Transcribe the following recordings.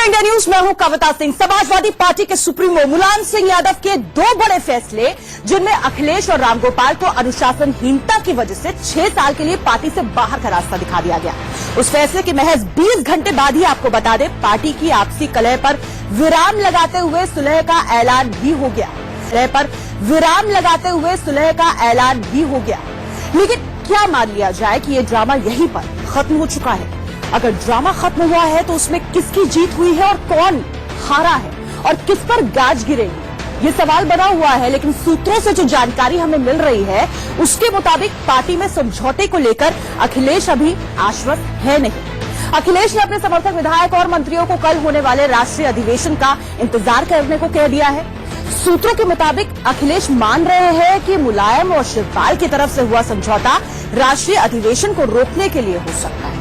India news, मैं हूं Kavita Singh. Samajwadi party के सुप्रीमो मुलायम सिंह यादव के दो बड़े फैसले, जिनमें अखिलेश और रामगोपाल को अनुशासनहीनता की वजह से 6 साल के लिए पार्टी से बाहर का रास्ता दिखा दिया गया। उस फैसले के महज 20 घंटे बाद ही आपको बता दें, पार्टी की आपसी कलह पर विराम लगाते हुए सुलह का ऐलान भी हो गया। लेकिन क्या मान लिया जाए कि ये ड्रामा यहीं पर खत्म हो चुका है? अगर ड्रामा खत्म हुआ है तो उसमें किसकी जीत हुई है और कौन हारा है और किस पर गाज गिरेगी, ये सवाल बना हुआ है। लेकिन सूत्रों से जो जानकारी हमें मिल रही है, उसके मुताबिक पार्टी में समझौते को लेकर अखिलेश अभी आश्वस्त है नहीं। अखिलेश ने अपने समर्थक विधायक और मंत्रियों को कल होने वाले राष्ट्रीय अधिवेशन का इंतजार करने को कह दिया है। सूत्रों के मुताबिक अखिलेश मान रहे हैं कि मुलायम और शिवपाल की तरफ से हुआ समझौता राष्ट्रीय अधिवेशन को रोकने के लिए हो सकता है।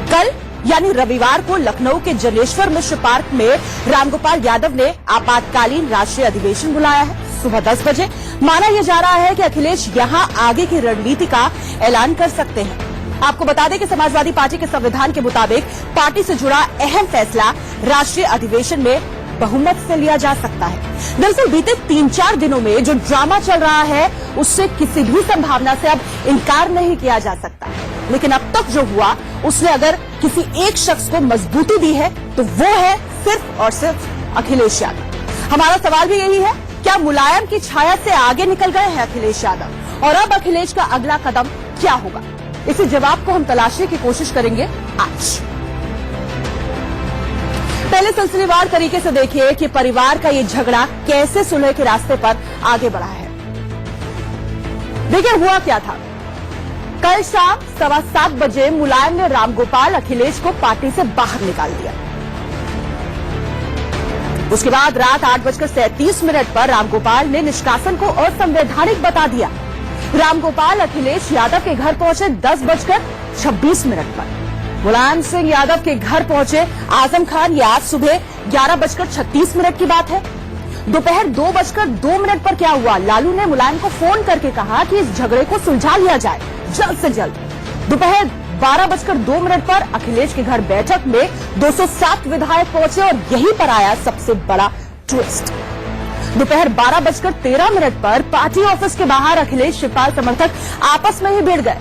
कल यानी रविवार को लखनऊ के जनेश्वर मिश्र पार्क में रामगोपाल यादव ने आपातकालीन राष्ट्रीय अधिवेशन बुलाया है सुबह 10 बजे। माना यह जा रहा है कि अखिलेश यहां आगे की रणनीति का ऐलान कर सकते हैं। आपको बता दें कि समाजवादी पार्टी के संविधान के मुताबिक पार्टी से जुड़ा अहम फैसला राष्ट्रीय अधिवेशन में बहुमत से लिया जा सकता है। दरअसल बीते 3-4 दिनों में जो ड्रामा चल रहा है, उससे किसी भी संभावना से अब इनकार नहीं किया जा सकता। लेकिन अब तक जो हुआ, उसने अगर किसी एक शख्स को मजबूती दी है तो वो है सिर्फ और सिर्फ अखिलेश यादव। हमारा सवाल भी यही है, क्या मुलायम की छाया से आगे निकल गए हैं अखिलेश यादव? और अब अखिलेश का अगला कदम क्या होगा? इसी जवाब को हम तलाशने की कोशिश करेंगे आज। पहले सिलसिलेवार तरीके से देखिए कि परिवार का ये झगड़ा कैसे सुलह के रास्ते पर आगे बढ़ा है। देखिए हुआ क्या था। कल शाम 7:15 बजे मुलायम ने रामगोपाल अखिलेश को पार्टी से बाहर निकाल दिया। उसके बाद रात 8:37 पर रामगोपाल ने निष्कासन को असंवैधानिक बता दिया। रामगोपाल अखिलेश यादव के घर पहुंचे 10:26 पर। मुलायम सिंह यादव के घर पहुंचे आजम खान ये आज सुबह 11:36 की बात है। दोपहर 2:02 पर क्या हुआ, लालू ने मुलायम को फोन करके कहा कि इस झगड़े को सुलझा लिया जाए जल्द से जल्द। दोपहर 12:02 पर अखिलेश के घर बैठक में 207 विधायक पहुंचे और यहीं पर आया सबसे बड़ा ट्विस्ट। दोपहर 12:13 पर पार्टी ऑफिस के बाहर अखिलेश शिवपाल समर्थक आपस में ही भिड़ गए।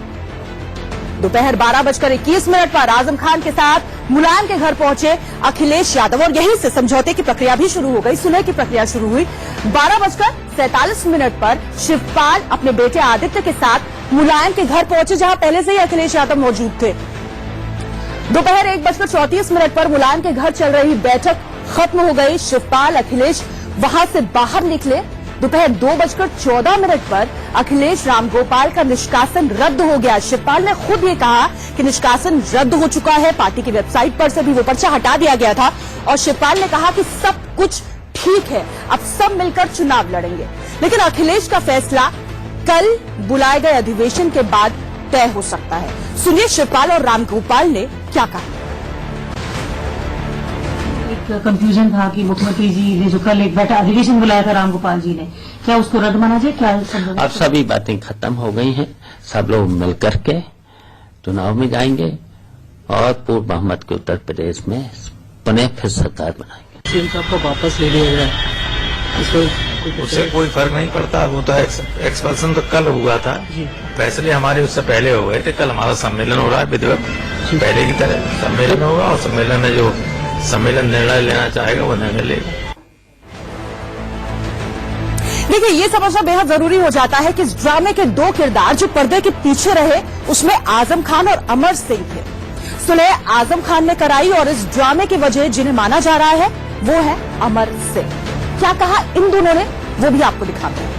दोपहर 12:21 पर आजम खान के साथ मुलायम के घर पहुंचे अखिलेश यादव और यहीं से समझौते की प्रक्रिया भी शुरू हो गई, सुलह की प्रक्रिया शुरू हुई। 12:47 पर शिवपाल अपने बेटे आदित्य के साथ मुलायम के घर पहुंचे, जहां पहले से ही अखिलेश यादव मौजूद थे। दोपहर 1:34 पर मुलायम के घर चल रही बैठक खत्म हो गई। शिवपाल अखिलेश वहां से बाहर निकले। दोपहर 2:14 पर अखिलेश रामगोपाल का निष्कासन रद्द हो गया। शिवपाल ने खुद ये कहा कि निष्कासन रद्द हो चुका है। पार्टी की वेबसाइट पर से भी वो पर्चा हटा दिया गया था और शिवपाल ने कहा कि सब कुछ ठीक है, अब सब मिलकर चुनाव लड़ेंगे। लेकिन अखिलेश का फैसला कल बुलाए गए अधिवेशन के बाद तय हो सकता है। सुनिए शिवपाल और रामगोपाल ने क्या कहा। एक कंफ्यूजन था कि मुख्यमंत्री जी ने जो कल एक बैठा अधिवेशन बुलाया था रामगोपाल जी ने, क्या उसको रद्द माना जाए? क्या अब सभी बातें खत्म हो गई हैं। सब लोग मिलकर के चुनाव में जाएंगे और पूर्ण बहुमत के उत्तर प्रदेश में पुनः फिर सरकार बनाएंगे। सबको वापस ले लिया जाए, उससे कोई फर्क नहीं पड़ता। वो तो एक्सपल्सन तो कल हुआ था, फैसले हमारे उससे पहले हो गए थे। कल हमारा सम्मेलन हो रहा है विधिवत, पहले की तरह सम्मेलन होगा और सम्मेलन में जो सम्मेलन निर्णय लेना चाहेगा वो निर्णय लेगा। देखिए ये समझना बेहद जरूरी हो जाता है कि इस ड्रामे के दो किरदार जो पर्दे के पीछे रहे, उसमें आजम खान और अमर सिंह थे। सुलह आजम खान ने कराई और इस ड्रामे की वजह जिन्हें माना जा रहा है वो है अमर सिंह। क्या कहा इन दोनों ने, वो भी आपको दिखाते हैं।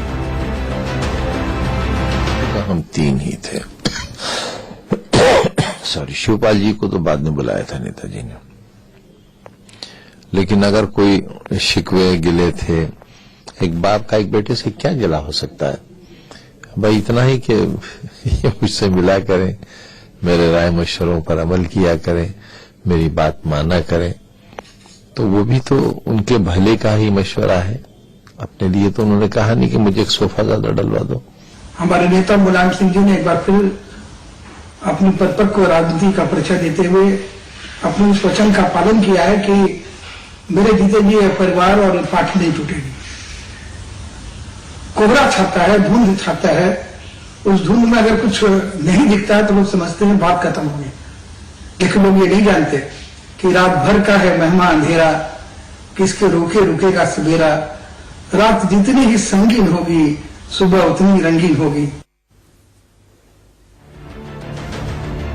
हम 3 ही थे। सॉरी, शिवपाल जी को तो बाद में बुलाया था नेताजी ने। लेकिन अगर कोई शिकवे गिले थे, एक बाप का एक बेटे से क्या गिला हो सकता है भाई? इतना ही कि ये मुझसे मिला करें, मेरे राय मशवरों पर अमल किया करें, मेरी बात माना करें, तो वो भी तो उनके भले का ही मशवरा है। अपने लिए तो उन्होंने कहा नहीं कि मुझे एक सोफा ज्यादा डलवा दो। हमारे नेता मुलायम सिंह जी ने एक बार फिर अपनी परिपक्व राजनीति का परिचय देते हुए अपने उस वचन का पालन किया है कि मेरे जीते जी ये परिवार और ये पार्टी नहीं टूटेगी। कोहरा छाता है, धुंध छाता है, उस धुंध में अगर कुछ नहीं दिखता है तो लोग समझते हैं बात खत्म होगी, लेकिन लोग ये नहीं जानते कि रात भर का है महिमा अंधेरा, किसके रोके रुकेगा सवेरा। रात जितनी ही संगीन होगी सुबह उतनी रंगीन होगी।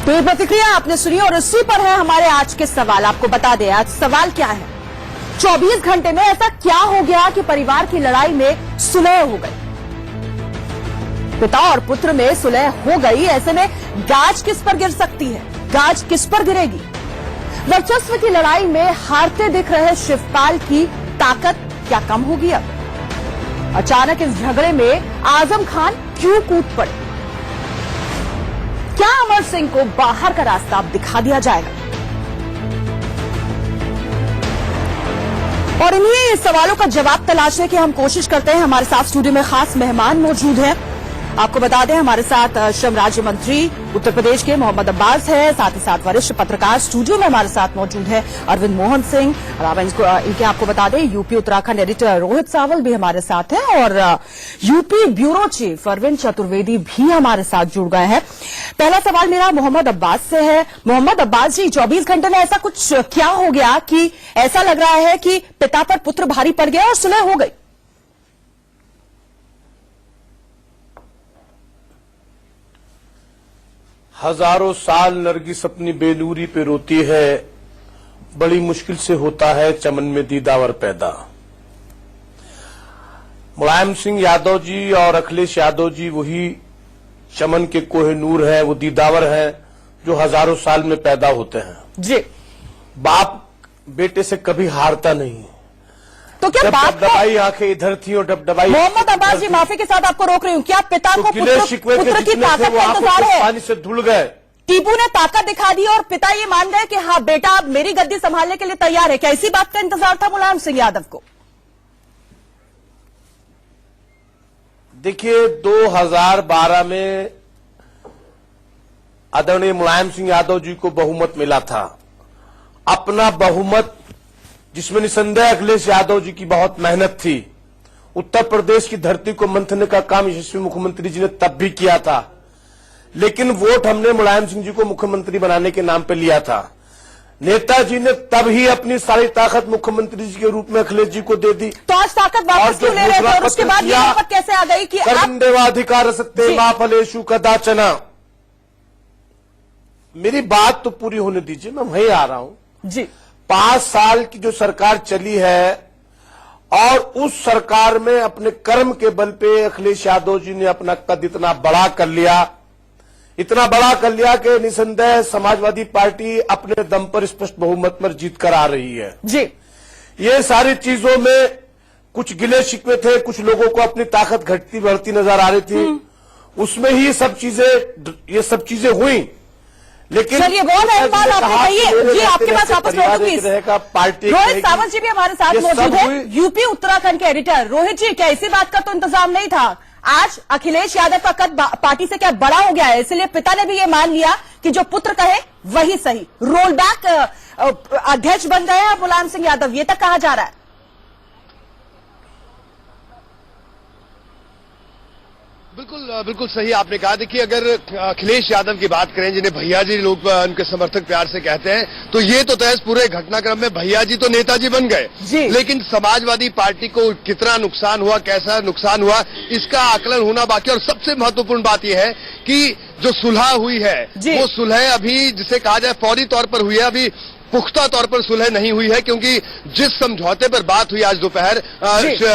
तो ये प्रतिक्रिया आपने सुनी और इसी पर है हमारे आज के सवाल। आपको बता दें आज सवाल क्या है। 24 घंटे में ऐसा क्या हो गया कि परिवार की लड़ाई में सुलह हो गई? पिता और पुत्र में सुलह हो गई, ऐसे में गाज किस पर गिर सकती है? गाज किस पर गिरेगी? वर्चस्व की लड़ाई में हारते दिख रहे शिवपाल की ताकत क्या कम होगी? अब अचानक इस झगड़े में आजम खान क्यों कूद पड़े? क्या अमर सिंह को बाहर का रास्ता अब दिखा दिया जाएगा? और इन्हीं सवालों का जवाब तलाशने की हम कोशिश करते हैं। हमारे साथ स्टूडियो में खास मेहमान मौजूद हैं। आपको बता दें हमारे साथ श्रम राज्य मंत्री उत्तर प्रदेश के मोहम्मद अब्बास है, साथ ही साथ वरिष्ठ पत्रकार स्टूडियो में हमारे साथ मौजूद है अरविंद मोहन सिंह। इनके आपको बता दें यूपी उत्तराखंड एडिटर रोहित सावल भी हमारे साथ हैं और UP bureau chief Arvind Chaturvedi भी हमारे साथ जुड़ गए हैं। पहला सवाल मेरा मोहम्मद अब्बास से है। मोहम्मद अब्बास जी, 24 घंटे में ऐसा कुछ क्या हो गया कि ऐसा लग रहा है कि पिता पर पुत्र भारी पड़ गया और सुलह हो गई? हजारों साल नरगिस अपनी बेनूरी पे रोती है, बड़ी मुश्किल से होता है चमन में दीदावर पैदा। मुलायम सिंह यादव जी और अखिलेश यादव जी वही चमन के कोहिनूर हैं, वो दीदावर हैं जो हजारों साल में पैदा होते हैं। जी, बाप बेटे से कभी हारता नहीं। तो क्या जब बात डबडबाई आंखें इधर थी और डबडबाई मोहम्मद अब्बास जी, माफी के साथ आपको रोक रही हूँ, क्या पिता को पुत्र की ताकत का इंतजार है? पानी से धुल गए। टीपू ने ताकत दिखा दी और पिता ये मान गए कि हाँ बेटा अब मेरी गद्दी संभालने के लिए तैयार है। क्या इसी बात का इंतजार था मुलायम सिंह यादव को? देखिए 2012 में आदरणीय मुलायम सिंह यादव जी को बहुमत मिला था। अपना बहुमत जिसमें निसंदेह अखिलेश यादव जी की बहुत मेहनत थी। उत्तर प्रदेश की धरती को मंथने का काम यशस्वी मुख्यमंत्री जी ने तब भी किया था, लेकिन वोट हमने मुलायम सिंह जी को मुख्यमंत्री बनाने के नाम पे लिया था। नेताजी ने तब ही अपनी सारी ताकत मुख्यमंत्री जी के रूप में अखिलेश जी को दे दी। तो आज ताकत वापस क्यों ले रहे थे और उसके बाद ये बात कैसे आ गई कि कर्मदेवाधिकार सत्य मा फलेषु कदाचन। मेरी बात तो पूरी होने दीजिए, मैं वहीं आ रहा हूं जी। 5 साल की जो सरकार चली है और उस सरकार में अपने कर्म के बल पे अखिलेश यादव जी ने अपना कद इतना बड़ा कर लिया कि निसंदेह समाजवादी पार्टी अपने दम पर स्पष्ट बहुमत पर जीत कर आ रही है जी। ये सारी चीजों में कुछ गिले शिकवे थे, कुछ लोगों को अपनी ताकत घटती बढ़ती नजर आ रही थी, उसमें ही ये सब चीजें हुई। लेकिन चलिए बहुत अहम बात आपने कही है जी, आपके पास वापस लौटूंगी। रोहित सावल जी भी हमारे साथ मौजूद है, यूपी उत्तराखंड के एडिटर। रोहित जी, क्या इसी बात का तो इंतजाम नहीं था? आज अखिलेश यादव का कद पार्टी से क्या बड़ा हो गया है, इसलिए पिता ने भी ये मान लिया कि जो पुत्र कहे वही सही, रोल बैक अध्यक्ष बन गए हैं मुलायम सिंह यादव, ये तक कहा जा रहा है। बिल्कुल सही आपने कहा। देखिए अगर अखिलेश यादव की बात करें, जिन्हें भैया जी लोग उनके समर्थक प्यार से कहते हैं, तो ये तो तहस पूरे घटनाक्रम में भैया जी तो नेताजी बन गए, लेकिन समाजवादी पार्टी को कितना नुकसान हुआ, कैसा नुकसान हुआ, इसका आकलन होना बाकी। और सबसे महत्वपूर्ण बात यह है कि जो सुलह हुई है वो सुलह अभी जिसे कहा जाए फौरी तौर पर हुई है, अभी पुख्ता तौर पर सुलह नहीं हुई है, क्योंकि जिस समझौते पर बात हुई आज दोपहर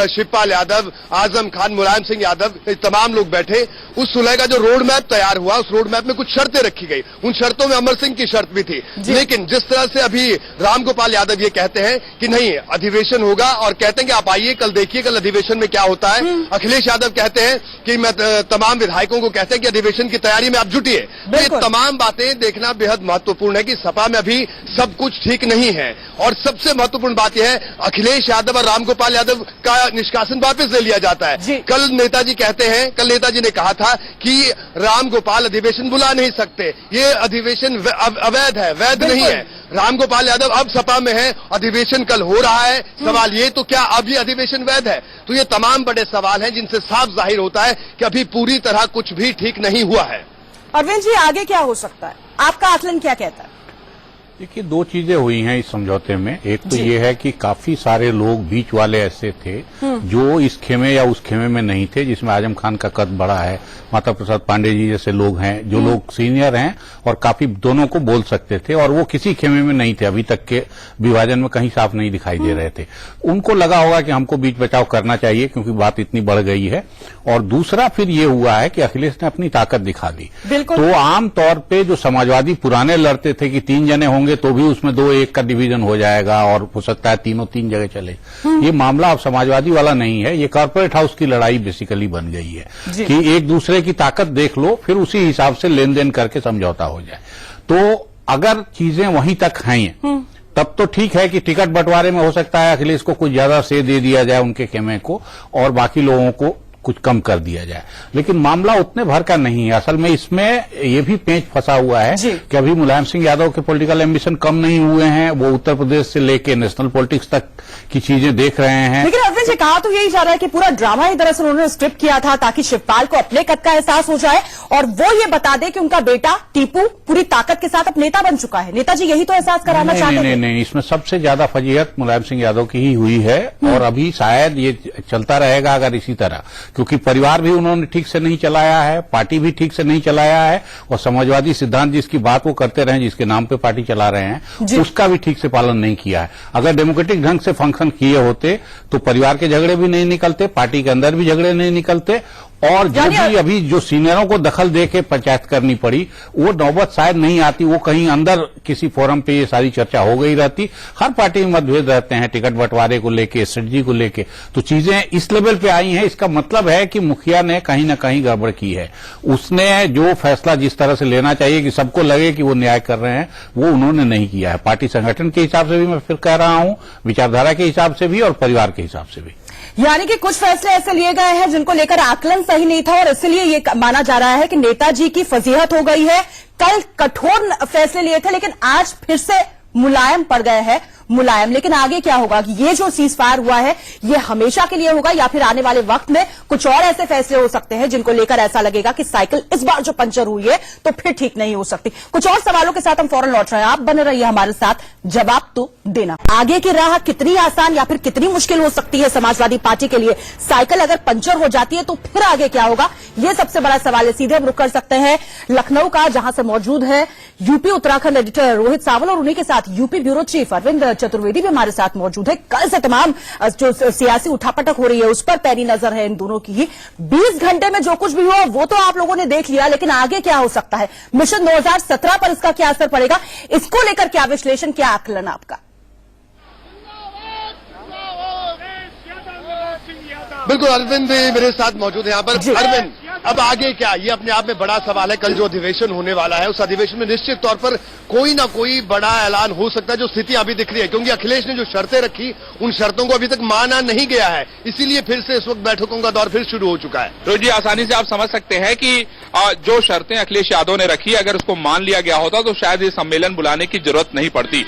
शिवपाल यादव, आजम खान, मुलायम सिंह यादव तमाम लोग बैठे, उस सुलह का जो रोड मैप तैयार हुआ, उस रोड मैप में कुछ शर्तें रखी गई। उन शर्तों में अमर सिंह की शर्त भी थी, लेकिन जिस तरह से अभी रामगोपाल यादव ये कहते हैं कि नहीं अधिवेशन होगा और कहते हैं कि आप आइए कल देखिए कल अधिवेशन में क्या होता है। अखिलेश यादव कहते हैं कि मैं तमाम विधायकों को कहते हैं कि अधिवेशन की तैयारी में आप जुटिए। ये तमाम बातें देखना बेहद महत्वपूर्ण है कि सपा में अभी सब कुछ ठीक नहीं है। और सबसे महत्वपूर्ण बात यह है अखिलेश यादव और रामगोपाल यादव का निष्कासन वापस ले लिया जाता है। कल नेताजी कहते हैं, कल नेताजी ने कहा था कि रामगोपाल अधिवेशन बुला नहीं सकते, ये अधिवेशन अवैध है, वैध नहीं है। रामगोपाल यादव अब सपा में है, अधिवेशन कल हो रहा है। सवाल ये तो क्या अब ये अधिवेशन वैध है? तो ये तमाम बड़े सवाल हैं जिनसे साफ जाहिर होता है कि अभी पूरी तरह कुछ भी ठीक नहीं हुआ है। अरविंद जी, आगे क्या हो सकता है? आपका आकलन क्या कहता है? देखिए, दो चीजें हुई हैं इस समझौते में। एक तो ये है कि काफी सारे लोग बीच वाले ऐसे थे जो इस खेमे या उस खेमे में नहीं थे, जिसमें आजम खान का कद बड़ा है, माता प्रसाद पांडे जी जैसे लोग हैं, जो लोग सीनियर हैं और काफी दोनों को बोल सकते थे, और वो किसी खेमे में नहीं थे, अभी तक के विभाजन में कहीं साफ नहीं दिखाई दे रहे थे। उनको लगा होगा कि हमको बीच बचाव करना चाहिए क्योंकि बात इतनी बढ़ गई है। और दूसरा फिर ये हुआ है कि अखिलेश ने अपनी ताकत दिखा दी। तो आमतौर पे जो समाजवादी पुराने लड़ते थे कि 3 जने होंगे तो भी उसमें 2-1 का डिवीजन हो जाएगा और हो सकता है तीनों 3 जगह चले, ये मामला अब समाजवादी वाला नहीं है। ये कॉर्पोरेट हाउस की लड़ाई बेसिकली बन गई है कि एक दूसरे की ताकत देख लो, फिर उसी हिसाब से लेन देन करके समझौता हो जाए। तो अगर चीजें वहीं तक हैं तब तो ठीक है कि टिकट बंटवारे में हो सकता है अखिलेश को कुछ ज्यादा से दे दिया जाए उनके खेमे को और बाकी लोगों को कुछ कम कर दिया जाए, लेकिन मामला उतने भर का नहीं है। असल में इसमें ये भी पेंच फंसा हुआ है कि अभी मुलायम सिंह यादव के पॉलिटिकल एम्बिशन कम नहीं हुए हैं, वो उत्तर प्रदेश से लेके नेशनल पॉलिटिक्स तक की चीजें देख रहे हैं। लेकिन अरविंद जी, कहा तो यही जा रहा है कि पूरा ड्रामा ही दरअसल उन्होंने स्क्रिप्ट किया था ताकि शिवपाल को अपने कद का एहसास हो जाए और वो ये बता दे कि उनका बेटा टीपू पूरी ताकत के साथ अब नेता बन चुका है। नेताजी यही तो एहसास कराना चाहते थे। नहीं, इसमें सबसे ज्यादा फजीहत मुलायम सिंह यादव की ही हुई है और अभी शायद ये चलता रहेगा अगर इसी तरह, क्योंकि परिवार भी उन्होंने ठीक से नहीं चलाया है, पार्टी भी ठीक से नहीं चलाया है और समाजवादी सिद्धांत जिसकी बात वो करते रहे, जिसके नाम पे पार्टी चला रहे हैं, उसका भी ठीक से पालन नहीं किया है। अगर डेमोक्रेटिक ढंग से फंक्शन किए होते तो परिवार के झगड़े भी नहीं निकलते, पार्टी के अंदर भी झगड़े नहीं निकलते और जो भी अभी जो सीनियरों को दखल दे के पंचायत करनी पड़ी वो नौबत शायद नहीं आती, वो कहीं अंदर किसी फोरम पे ये सारी चर्चा हो गई रहती। हर पार्टी में मतभेद रहते हैं टिकट बंटवारे को लेके, एसएचजी को लेके, तो चीजें इस लेवल पे आई हैं। इसका मतलब है कि मुखिया ने कहीं ना कहीं गड़बड़ की है। उसने जो फैसला जिस तरह से लेना चाहिए कि सबको लगे कि वो न्याय कर रहे हैं, वो उन्होंने नहीं किया है। पार्टी संगठन के हिसाब से भी मैं फिर कह रहा हूं, विचारधारा के हिसाब से भी और परिवार के हिसाब से भी। यानी कि कुछ फैसले ऐसे लिए गए हैं जिनको लेकर आकलन सही नहीं था और इसलिए ये माना जा रहा है कि नेताजी की फजीहत हो गई है। कल कठोर फैसले लिए थे लेकिन आज फिर से मुलायम पड़ गए हैं मुलायम। लेकिन आगे क्या होगा कि ये जो सीज फायर हुआ है ये हमेशा के लिए होगा या फिर आने वाले वक्त में कुछ और ऐसे फैसले हो सकते हैं जिनको लेकर ऐसा लगेगा कि साइकिल इस बार जो पंचर हुई है तो फिर ठीक नहीं हो सकती। कुछ और सवालों के साथ हम फौरन लौट रहे हैं, आप बने रहिए हमारे साथ, जवाब तो देना। आगे की राह कितनी आसान या फिर कितनी मुश्किल हो सकती है समाजवादी पार्टी के लिए? साइकिल अगर पंचर हो जाती है तो फिर आगे क्या होगा, ये सबसे बड़ा सवाल है। सीधे हम रुक कर सकते हैं लखनऊ का, जहां से मौजूद है यूपी उत्तराखंड एडिटर रोहित सावल और उन्हीं के साथ UP bureau chief Arvind Chaturvedi भी हमारे साथ मौजूद है। कल से तमाम जो सियासी उठापटक हो रही है उस पर पैनी नजर है इन दोनों की ही। 20 घंटे में जो कुछ भी हुआ वो तो आप लोगों ने देख लिया, लेकिन आगे क्या हो सकता है? मिशन 2017 पर इसका क्या असर पड़ेगा? इसको लेकर क्या विश्लेषण, क्या आकलन आपका? बिल्कुल, अरविंद मेरे साथ मौजूद है यहाँ पर। अरविंद, अब आगे क्या? ये अपने आप में बड़ा सवाल है। कल जो अधिवेशन होने वाला है उस अधिवेशन में निश्चित तौर पर कोई ना कोई बड़ा ऐलान हो सकता है। जो स्थिति अभी दिख रही है, क्योंकि अखिलेश ने जो शर्तें रखी उन शर्तों को अभी तक माना नहीं गया है, इसीलिए फिर से इस वक्त बैठकों का दौर फिर शुरू हो चुका है। रोहित जी, आसानी से आप समझ सकते हैं कि जो शर्तें अखिलेश यादव ने रखी, अगर उसको मान लिया गया होता तो शायद ये सम्मेलन बुलाने की जरूरत नहीं पड़ती।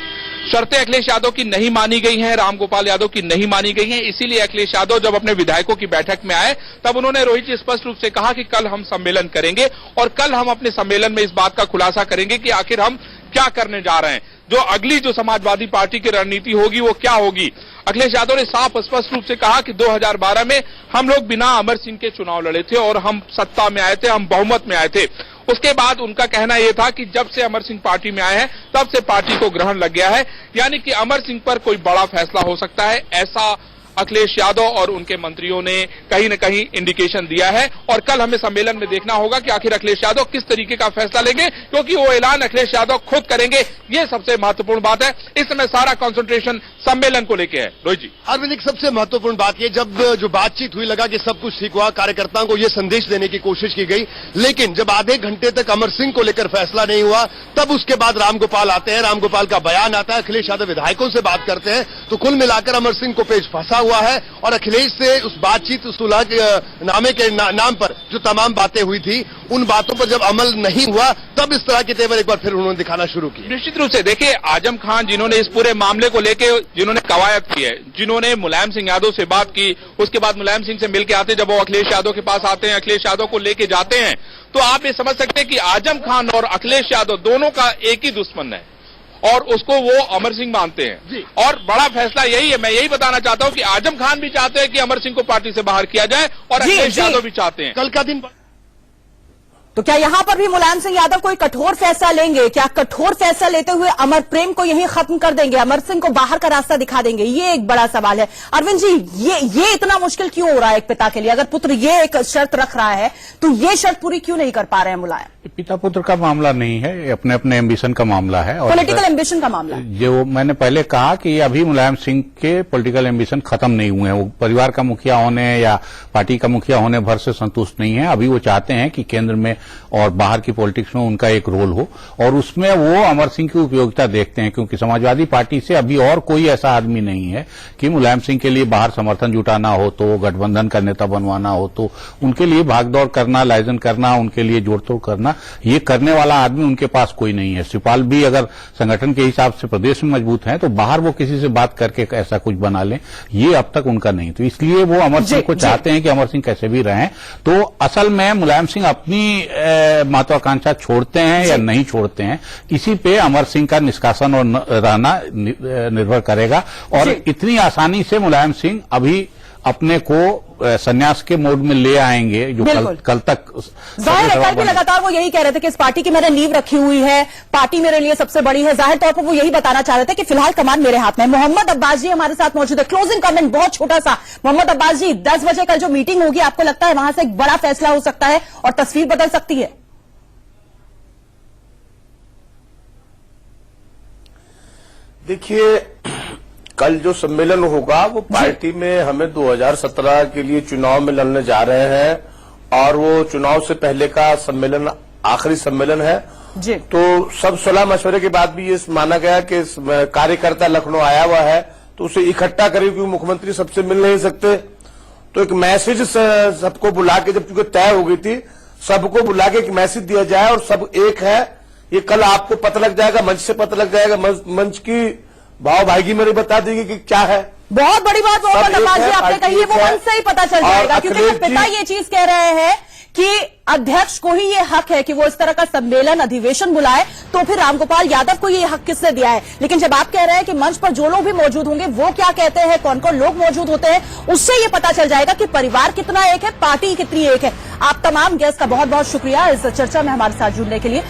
शर्तें अखिलेश यादव की नहीं मानी गई हैं, रामगोपाल यादव की नहीं मानी गई हैं, इसीलिए अखिलेश यादव जब अपने विधायकों की बैठक में आए तब उन्होंने रोहित जी स्पष्ट रूप से कहा कि कल हम सम्मेलन करेंगे और कल हम अपने सम्मेलन में इस बात का खुलासा करेंगे कि आखिर हम क्या करने जा रहे हैं। जो अगली जो समाजवादी पार्टी की रणनीति होगी वो क्या होगी। अखिलेश यादव ने साफ स्पष्ट रूप से कहा कि 2012 में हम लोग बिना अमर सिंह के चुनाव लड़े थे और हम सत्ता में आए थे, हम बहुमत में आए थे। उसके बाद उनका कहना यह था कि जब से अमर सिंह पार्टी में आए हैं तब से पार्टी को ग्रहण लग गया है, यानी कि अमर सिंह पर कोई बड़ा फैसला हो सकता है, ऐसा अखिलेश यादव और उनके मंत्रियों ने कहीं न कहीं इंडिकेशन दिया है। और कल हमें सम्मेलन में देखना होगा कि आखिर अखिलेश यादव किस तरीके का फैसला लेंगे, क्योंकि वो ऐलान अखिलेश यादव खुद करेंगे। ये सबसे महत्वपूर्ण बात है। इस समय सारा कंसंट्रेशन सम्मेलन को लेकर है। रोहित जी, अरविंद, एक सबसे महत्वपूर्ण बात ये, जब जो बातचीत हुई लगा कि सब कुछ ठीक हुआ, कार्यकर्ताओं को यह संदेश देने की कोशिश की गई, लेकिन जब आधे घंटे तक अमर सिंह को लेकर फैसला नहीं हुआ तब उसके बाद रामगोपाल आते हैं, रामगोपाल का बयान आता है, अखिलेश यादव विधायकों से बात करते हैं, तो कुल मिलाकर अमर सिंह को पेच फंसा हुआ है और अखिलेश से उस बातचीत, उस सुलह नामे के नाम पर जो तमाम बातें हुई थी, उन बातों पर जब अमल नहीं हुआ तब इस तरह के तेवर एक बार फिर उन्होंने दिखाना शुरू किया। निश्चित रूप से देखिए, आजम खान जिन्होंने इस पूरे मामले को लेके जिन्होंने कवायद की है, जिन्होंने मुलायम सिंह यादव से बात की, उसके बाद मुलायम सिंह से मिलकर आते, जब वो अखिलेश यादव के पास आते हैं, अखिलेश यादव को लेके जाते हैं, तो आप ये समझ सकते हैं कि आजम खान और अखिलेश यादव दोनों का एक ही दुश्मन है और उसको वो अमर सिंह मानते हैं। और बड़ा फैसला यही है, मैं यही बताना चाहता हूं कि आजम खान भी चाहते हैं कि अमर सिंह को पार्टी से बाहर किया जाए और अखिलेश यादव भी चाहते हैं। कल का दिन तो क्या यहां पर भी मुलायम सिंह यादव कोई कठोर फैसला लेंगे? क्या कठोर फैसला लेते हुए अमर प्रेम को यहीं खत्म कर देंगे, अमर सिंह को बाहर का रास्ता दिखा देंगे? ये एक बड़ा सवाल है। अरविंद जी, ये इतना मुश्किल क्यों हो रहा है एक पिता के लिए? अगर पुत्र ये एक शर्त रख रहा है तो ये शर्त पूरी क्यों नहीं कर पा रहे हैं मुलायम? पिता पुत्र का मामला नहीं है, अपने अपने एम्बिशन का मामला है और पॉलिटिकल एम्बिशन का मामला है। जो मैंने पहले कहा कि अभी मुलायम सिंह के पॉलिटिकल एम्बिशन खत्म नहीं हुए हैं। वो परिवार का मुखिया होने या पार्टी का मुखिया होने भर से संतुष्ट नहीं है। अभी वो चाहते हैं कि केंद्र में और बाहर की पॉलिटिक्स में उनका एक रोल हो और उसमें वो अमर सिंह की उपयोगिता देखते हैं, क्योंकि समाजवादी पार्टी से अभी और कोई ऐसा आदमी नहीं है कि मुलायम सिंह के लिए बाहर समर्थन जुटाना हो, तो गठबंधन का नेता बनवाना हो, तो उनके लिए भागदौड़ करना, लाइजन करना, उनके लिए जोड़तोड़ करना, ये करने वाला आदमी उनके पास कोई नहीं है। शिवपाल भी अगर संगठन के हिसाब से प्रदेश में मजबूत हैं तो बाहर वो किसी से बात करके ऐसा कुछ बना लें, ये अब तक उनका नहीं। तो इसलिए वो अमर सिंह को चाहते हैं कि अमर सिंह कैसे भी रहें। तो असल में मुलायम सिंह अपनी महत्वाकांक्षा छोड़ते हैं या नहीं छोड़ते हैं, इसी पे अमर सिंह का निष्कासन और रहना निर्भर करेगा। और इतनी आसानी से मुलायम सिंह अभी अपने को संन्यास के मोड में ले आएंगे जो कल तक जाहिर है। कल भी लगातार वो यही कह रहे थे कि इस पार्टी की मैंने नींव रखी हुई है, पार्टी मेरे लिए सबसे बड़ी है। जाहिर तौर पर वो यही बताना चाह रहे थे कि फिलहाल कमान मेरे हाथ में। मोहम्मद अब्बास जी हमारे साथ मौजूद है। क्लोजिंग कमेंट बहुत छोटा सा। मोहम्मद अब्बास जी, 10 बजे कल जो मीटिंग होगी, आपको लगता है वहां से एक बड़ा फैसला हो सकता है और तस्वीर बदल सकती है? देखिए, कल जो सम्मेलन होगा वो पार्टी में हमें 2017 के लिए चुनाव में लड़ने जा रहे हैं और वो चुनाव से पहले का सम्मेलन आखिरी सम्मेलन है जी। तो सब सलाह मशवरे के बाद भी ये माना गया कि कार्यकर्ता लखनऊ आया हुआ है तो उसे इकट्ठा करें, क्योंकि मुख्यमंत्री सबसे मिल नहीं सकते। तो एक मैसेज सबको बुला के, जब चूंकि तय हो गई थी, सबको बुला के एक मैसेज दिया जाए और सब एक है। ये कल आपको पता लग जाएगा, मंच से पता लग जाएगा, मंच की भाव भाईगी मेरे बता देगी कि क्या है। बहुत बड़ी बात मोहम्मद अब्बास जी आपने कही है, वो मंच से ही पता चल जाएगा, क्योंकि पिता ये चीज कह रहे हैं कि अध्यक्ष को ही ये हक है कि वो इस तरह का सम्मेलन, अधिवेशन बुलाए, तो फिर रामगोपाल यादव को ये हक किसने दिया है? लेकिन जब आप कह रहे हैं कि मंच पर जो लोग भी मौजूद होंगे वो क्या कहते हैं, कौन कौन लोग मौजूद होते हैं, उससे ये पता चल जाएगा कि परिवार कितना एक है, पार्टी कितनी एक है। आप तमाम गेस्ट का बहुत बहुत शुक्रिया इस चर्चा में हमारे साथ जुड़ने के लिए।